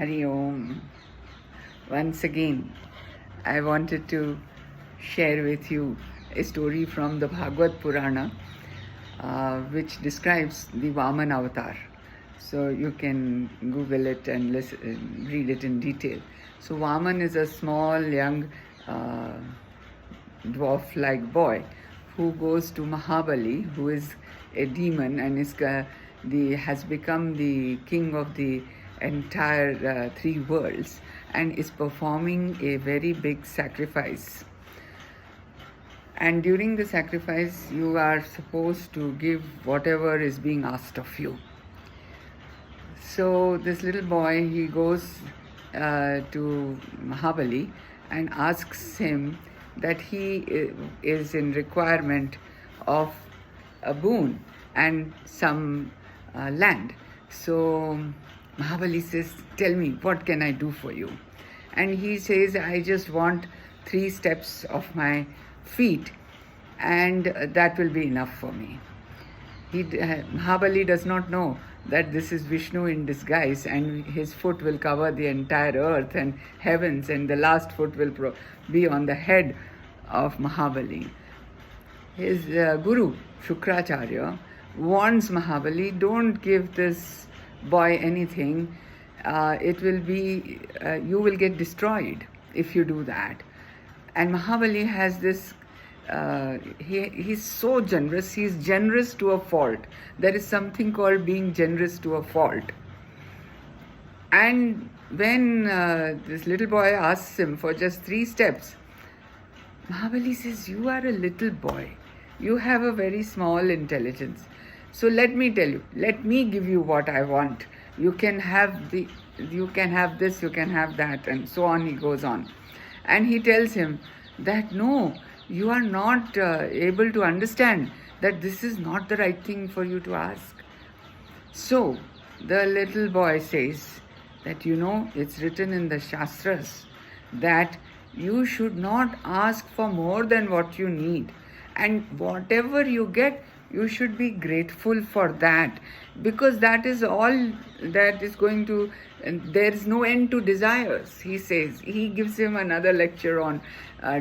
Hari Om. Once again, I wanted to share with you a story from the Bhagavad Purana, which describes the Vaman avatar. So you can Google it and read it in detail. So Vaman is a small, young, dwarf-like boy who goes to Mahabali, who is a demon and has become the king of the entire three worlds, and is performing a very big sacrifice. And during the sacrifice, you are supposed to give whatever is being asked of you. So this little boy, he goes to Mahabali and asks him that he is in requirement of a boon and some land. So Mahabali says, "Tell me, what can I do for you?" And he says, "I just want 3 steps of my feet, and that will be enough for me." Mahabali does not know that this is Vishnu in disguise, and his foot will cover the entire earth and heavens, and the last foot will be on the head of Mahabali. His guru, Shukracharya, warns Mahabali, "Don't give this boy anything. You will get destroyed if you do that." And Mahabali has this, he's so generous, he's generous to a fault. There is something called being generous to a fault. And when this little boy asks him for just 3 steps, Mahabali says, "You are a little boy. You have a very small intelligence. So let me tell you, let me give you what I want. You can have this, you can have that," and so on. He goes on. And he tells him that no, you are not able to understand that this is not the right thing for you to ask. So the little boy says that, it's written in the Shastras that you should not ask for more than what you need. And whatever you get, you should be grateful for that, because that is all that is going to, there is no end to desires, he says. He gives him another lecture on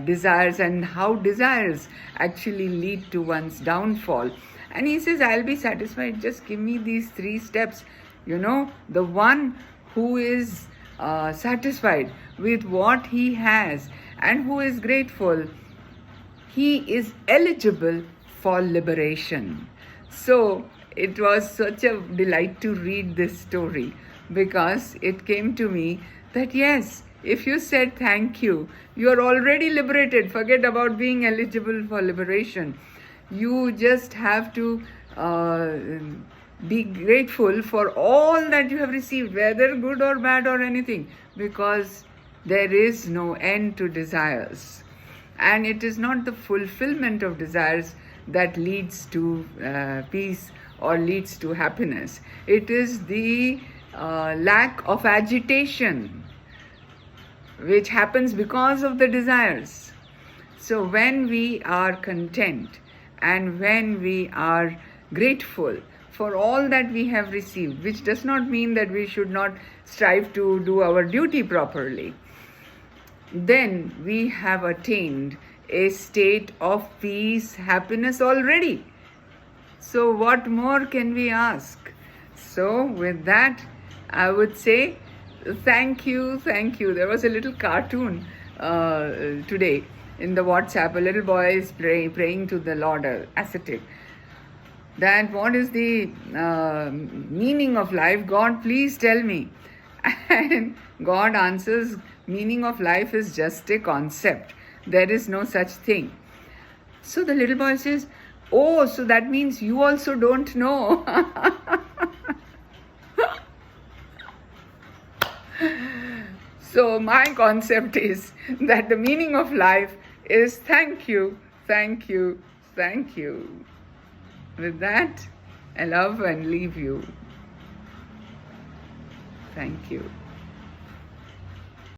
desires and how desires actually lead to one's downfall. And he says, "I'll be satisfied, just give me these 3 steps. The one who is satisfied with what he has and who is grateful, he is eligible for liberation." So it was such a delight to read this story, because it came to me that yes, if you said thank you, you are already liberated. Forget about being eligible for liberation. You just have to be grateful for all that you have received, whether good or bad or anything, because there is no end to desires. And it is not the fulfillment of desires that leads to peace or leads to happiness. It is the lack of agitation which happens because of the desires. So when we are content and when we are grateful for all that we have received, which does not mean that we should not strive to do our duty properly, then we have attained a state of peace, happiness already. So what more can we ask? So with that, I would say thank you. There was a little cartoon today in the WhatsApp. A little boy is praying to the Lord, ascetic, that what is the meaning of life? God, please tell me. And God answers, meaning of life is just a concept. There is no such thing. So the little boy says, "Oh, so that means you also don't know." So my concept is that the meaning of life is thank you. With that, I love and leave you. Thank you.